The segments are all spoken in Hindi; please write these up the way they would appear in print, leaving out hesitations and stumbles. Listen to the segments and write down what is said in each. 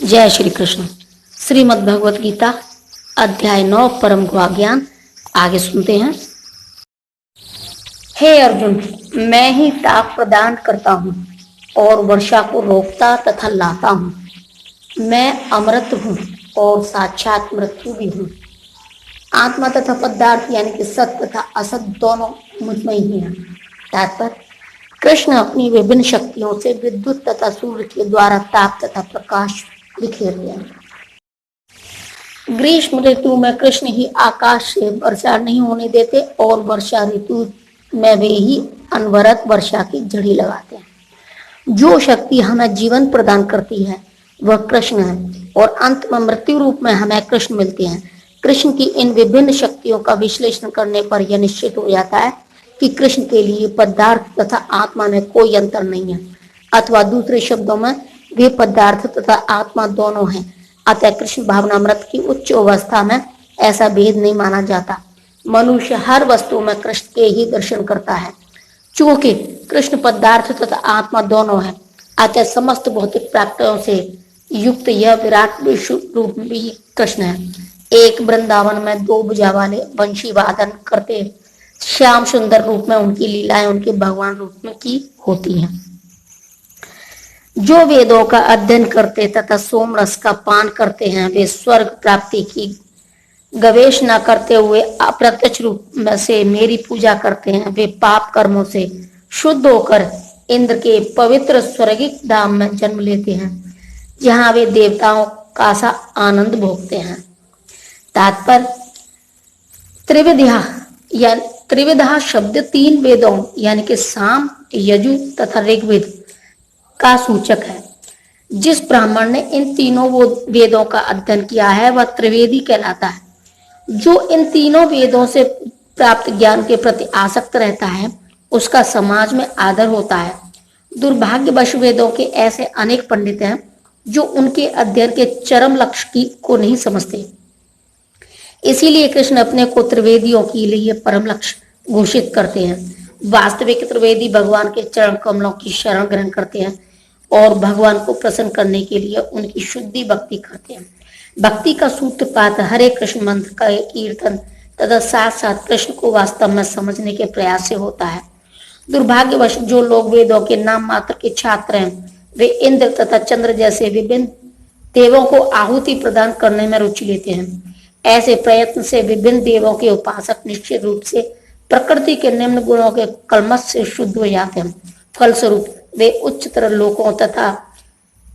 जय श्री कृष्ण। श्रीमद् भगवत गीता अध्याय 9 परम गुहा ज्ञान आगे सुनते हैं। हे अर्जुन, मैं ही ताप प्रदान करता हूँ और वर्षा को रोकता तथा लाता हूँ। मैं अमृत हूँ और साक्षात मृत्यु भी हूँ। आत्मा तथा पदार्थ यानी कि सत तथा असत दोनों मुझ में ही हैं। तात्पर्य, कृष्ण अपनी विभिन्न शक्तियों से विद्युत तथा सूर्य के द्वारा ताप तथा प्रकाश बिखेर रहे हैं। ग्रीष्म ऋतु में कृष्ण ही आकाश से वर्षा नहीं होने देते और वर्षा ऋतु में वे ही अनवरत वर्षा की झड़ी लगाते हैं। जो शक्ति हमें जीवन प्रदान करती है वह कृष्ण है और अंत में मृत्यु रूप में हमें कृष्ण मिलते हैं। कृष्ण की इन विभिन्न शक्तियों का विश्लेषण करने पर यह निश्चित हो जाता है कि कृष्ण के लिए पदार्थ तथा आत्मा में कोई अंतर नहीं है, अथवा दूसरे शब्दों में वे पदार्थ तथा आत्मा दोनों हैं। अतः कृष्ण भावनामृत की उच्च अवस्था में ऐसा भेद नहीं माना जाता। मनुष्य हर वस्तु में कृष्ण के ही दर्शन करता है। चूंकि कृष्ण पदार्थ तथा आत्मा दोनों है, अतः समस्त भौतिक प्राप्तियों से युक्त यह विराट विश्व रूप भी कृष्ण है। एक वृंदावन में दो भुजा वाले वंशी वादन करते श्याम सुंदर रूप में उनकी लीलाएं उनके भगवान रूप में की होती हैं। जो वेदों का अध्ययन करते तथा सोम रस का पान करते हैं, वे स्वर्ग प्राप्ति की गवेषणा करते हुए अप्रत्यक्ष रूप में से मेरी पूजा करते हैं। वे पाप कर्मों से शुद्ध होकर इंद्र के पवित्र स्वर्गिक धाम में जन्म लेते हैं, जहां वे देवताओं का सा आनंद भोगते हैं। तात्पर्य, त्रिविधा या त्रिविधा शब्द तीन वेदों यानी कि साम, यजु तथा ऋग्वेद का सूचक है। जिस ब्राह्मण ने इन तीनों वेदों का अध्ययन किया है वह त्रिवेदी कहलाता है। जो इन तीनों वेदों से प्राप्त ज्ञान के प्रति आसक्त रहता है उसका समाज में आदर होता है। दुर्भाग्यवश वेदों के ऐसे अनेक पंडित हैं जो उनके अध्ययन के चरम लक्ष्य को नहीं समझते। इसीलिए कृष्ण अपने को त्रिवेदियों के लिए परम लक्ष्य घोषित करते हैं। वास्तविक त्रिवेदी भगवान के चरण कमलों की शरण ग्रहण करते हैं और भगवान को प्रसन्न करने के लिए उनकी शुद्धि भक्ति करते हैं। भक्ति का सूत्रपात हरे कृष्ण मंत्र का कीर्तन तथा साथ साथ कृष्ण को वास्तव में समझने के प्रयास से होता है। दुर्भाग्यवश जो लोग वेदों के नाम मात्र के छात्र हैं, वे इंद्र तथा चंद्र जैसे विभिन्न देवों को आहुति प्रदान करने में रुचि लेते हैं। ऐसे प्रयत्न से विभिन्न देवों के उपासक निश्चित रूप से प्रकृति के निम्न गुणों के कलमश से शुद्ध हो जाते हैं। फलस्वरूप वे उच्चतर लोकों तथा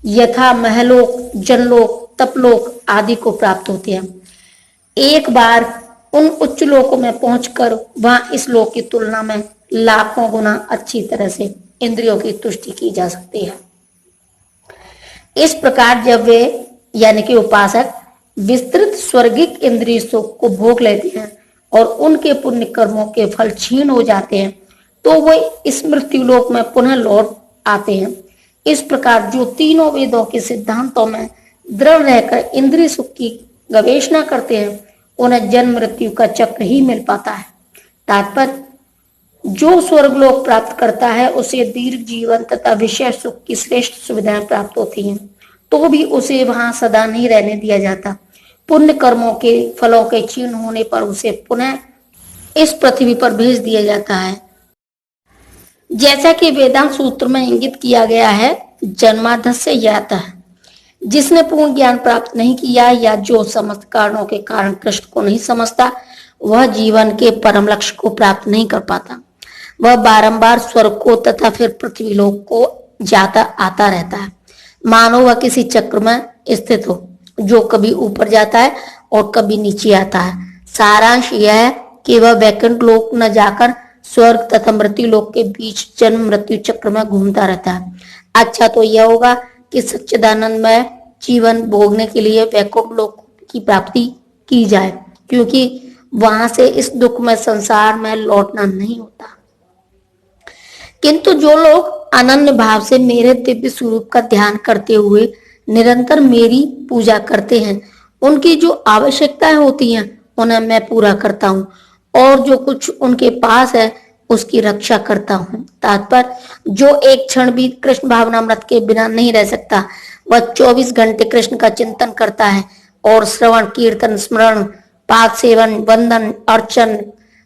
यथा महलोक, जनलोक, तपलोक आदि को प्राप्त होते हैं। एक बार उन उच्च लोकों में पहुंचकर वहां इस लोक की तुलना में लाखों गुना अच्छी तरह से इंद्रियों की तुष्टि की जा सकती है। इस प्रकार जब वे यानी कि उपासक विस्तृत स्वर्गिक इंद्रिय सुख को भोग लेते हैं और उनके पुण्य कर्मों के फल क्षीण हो जाते हैं, तो वे इस मृत्यु लोक में पुनः लौट आते हैं। इस प्रकार जो तीनों वेदों के सिद्धांतों में दृढ़ रहकर इंद्रिय सुख की गवेषणा करते हैं, उन्हें जन्म मृत्यु का चक्र ही मिल पाता है। तात्पर्य, जो स्वर्गलोक प्राप्त करता है उसे दीर्घ जीवन तथा विषय सुख की श्रेष्ठ सुविधाएं प्राप्त होती हैं, तो भी उसे वहां सदा नहीं रहने दिया जाता। पुण्य कर्मों के फलों के क्षीण होने पर उसे पुनः इस पृथ्वी पर भेज दिया जाता है। जैसा कि वेदांत सूत्र में इंगित किया गया है, जन्माधस्य यातः, जिसने पूर्ण ज्ञान प्राप्त नहीं किया या जो समस्त कारणों के कारण कृष्ण को नहीं समझता, वह जीवन के परम लक्ष्य को प्राप्त नहीं कर पाता। वह बारंबार स्वर्ग को तथा फिर पृथ्वी लोक को जाता आता रहता है, मानो वह किसी चक्र में स्थित हो जो कभी ऊपर जाता है और कभी नीचे आता है। सारांश यह है कि वह वैकुंठ लोक न जाकर स्वर्ग तथा मृत्यु लोक के बीच जन्म मृत्यु चक्र में घूमता रहता है। अच्छा तो यह होगा कि सच्चिदानंदमय जीवन भोगने के लिए वैकुंठ लोक की प्राप्ति की जाए, क्योंकि वहां से इस दुख में संसार में लौटना नहीं होता। किंतु जो लोग अनन्य भाव से मेरे दिव्य स्वरूप का ध्यान करते हुए निरंतर मेरी पूजा करते हैं, उनकी जो आवश्यकताएं होती हैं उन्हें मैं पूरा करता हूँ और जो कुछ उनके पास है उसकी रक्षा करता हूँ। तात्पर्य, जो एक क्षण भी कृष्ण भावनामृत के बिना नहीं रह सकता, वह 24 घंटे कृष्ण का चिंतन करता है और श्रवण कीर्तन स्मरण पाठ सेवन वंदन अर्चन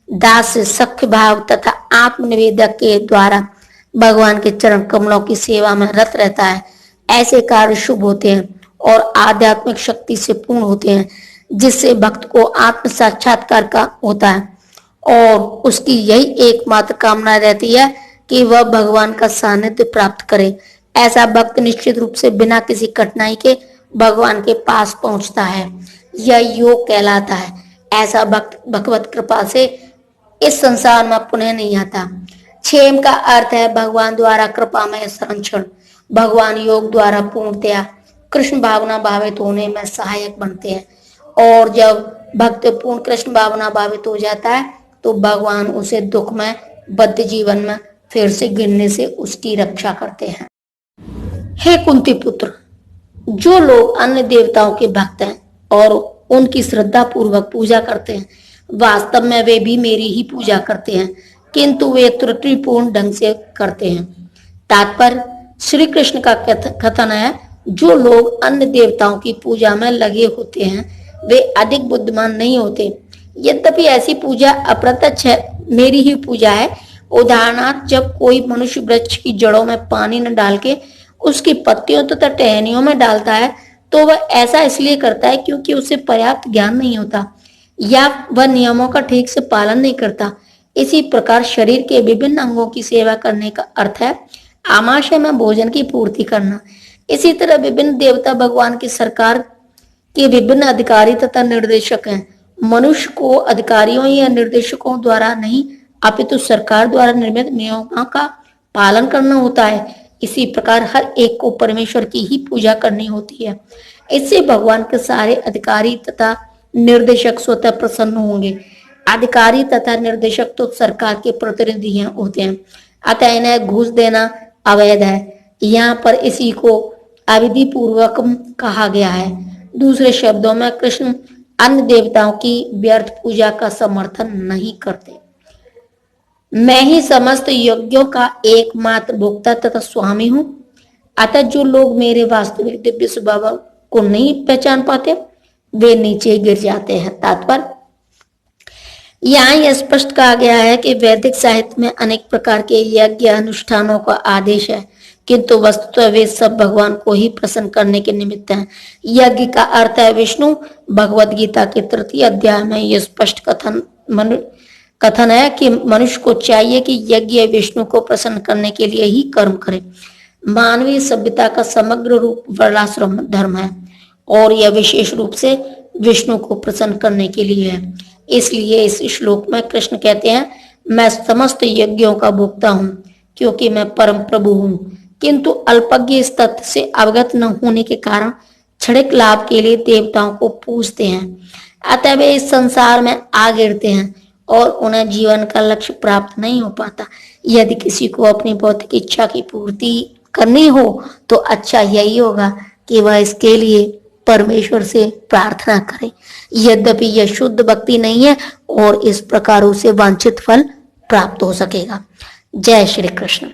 दास सख्य भाव तथा आत्मनिवेदक के द्वारा भगवान के चरण कमलों की सेवा में रत रहता है। ऐसे कार्य शुभ होते हैं और आध्यात्मिक शक्ति से पूर्ण होते हैं, जिससे भक्त को आत्म साक्षात्कार का होता है और उसकी यही एकमात्र कामना रहती है कि वह भगवान का सानिध्य प्राप्त करे। ऐसा भक्त निश्चित रूप से बिना किसी कठिनाई के भगवान के पास पहुंचता है। यह योग कहलाता है। ऐसा भक्त भगवत कृपा से इस संसार में पुनः नहीं आता। क्षेम का अर्थ है भगवान द्वारा कृपा में संरक्षण। भगवान योग द्वारा पूर्णतया कृष्ण भावना भावित होने में सहायक बनते हैं और जब भक्त पूर्ण कृष्ण भावना भावित हो जाता है तो भगवान उसे दुख में बद्ध जीवन में फिर से गिरने से उसकी रक्षा करते हैं। हे कुंती पुत्र, जो लोग अन्य देवताओं के भक्त हैं और उनकी श्रद्धा पूर्वक पूजा करते हैं, वास्तव में वे भी मेरी ही पूजा करते हैं, किंतु वे त्रुटिपूर्ण ढंग से करते हैं। तात्पर्य श्री कृष्ण का कथन है, जो लोग अन्य देवताओं की पूजा में लगे होते हैं वे अधिक बुद्धिमान नहीं होते। यद्यपि ऐसी पूजा अप्रत्यक्ष है, मेरी ही पूजा है। उदाहरणार्थ, जब कोई मनुष्य वृक्ष की जड़ों में पानी न डाल के उसकी पत्तियों तथा टहनियों में डालता है तो वह ऐसा इसलिए करता है क्योंकि उसे पर्याप्त ज्ञान नहीं होता या वह नियमों का ठीक से पालन नहीं करता। इसी प्रकार शरीर के विभिन्न अंगों की सेवा करने का अर्थ है आमाशय में भोजन की पूर्ति करना। इसी तरह विभिन्न देवता भगवान की सरकार के विभिन्न अधिकारी तथा निर्देशक हैं। मनुष्य को अधिकारियों या निर्देशकों द्वारा नहीं अपितु सरकार द्वारा निर्मित नियमों का पालन करना होता है। इसी प्रकार हर एक को परमेश्वर की ही पूजा करनी होती है। इससे भगवान के सारे अधिकारी तथा निर्देशक स्वतः प्रसन्न होंगे। अधिकारी तथा निर्देशक तो सरकार के प्रतिनिधि होते हैं, अतः इन्हें घूस देना अवैध है। यहाँ पर इसी को अविधि पूर्वक कहा गया है। दूसरे शब्दों में कृष्ण अन्य देवताओं की व्यर्थ पूजा का समर्थन नहीं करते। मैं ही समस्त यज्ञों का एकमात्र भोक्ता तथा स्वामी हूँ। अतः जो लोग मेरे वास्तविक दिव्य स्वभाव को नहीं पहचान पाते वे नीचे गिर जाते हैं। तात्पर्य यहाँ यह स्पष्ट कहा गया है कि वैदिक साहित्य में अनेक प्रकार के यज्ञ अनुष्ठानों का आदेश है, किंतु वस्तुतः वे सब भगवान को ही प्रसन्न करने के निमित्त हैं। यज्ञ का अर्थ है विष्णु। भगवद गीता के 3 अध्याय में यह स्पष्ट कथन है कि मनुष्य को चाहिए कि यज्ञ विष्णु को प्रसन्न करने के लिए ही कर्म करे। मानवीय सभ्यता का समग्र रूप वर्णाश्रम धर्म है और यह विशेष रूप से विष्णु को प्रसन्न करने के लिए है। इसलिए इस श्लोक में कृष्ण कहते हैं, मैं समस्त यज्ञों का भोक्ता हूँ क्योंकि मैं परम प्रभु हूँ, किंतु अल्पज्ञ इस तथ्य से अवगत न होने के कारण क्षणिक लाभ के लिए देवताओं को पूजते हैं। अतः वे इस संसार में आ गिरते हैं और उन्हें जीवन का लक्ष्य प्राप्त नहीं हो पाता। यदि किसी को अपनी भौतिक इच्छा की पूर्ति करनी हो तो अच्छा यही होगा कि वह इसके लिए परमेश्वर से प्रार्थना करे। यद्यपि यह शुद्ध भक्ति नहीं है और इस प्रकार उसे वांछित फल प्राप्त हो सकेगा। जय श्री कृष्ण।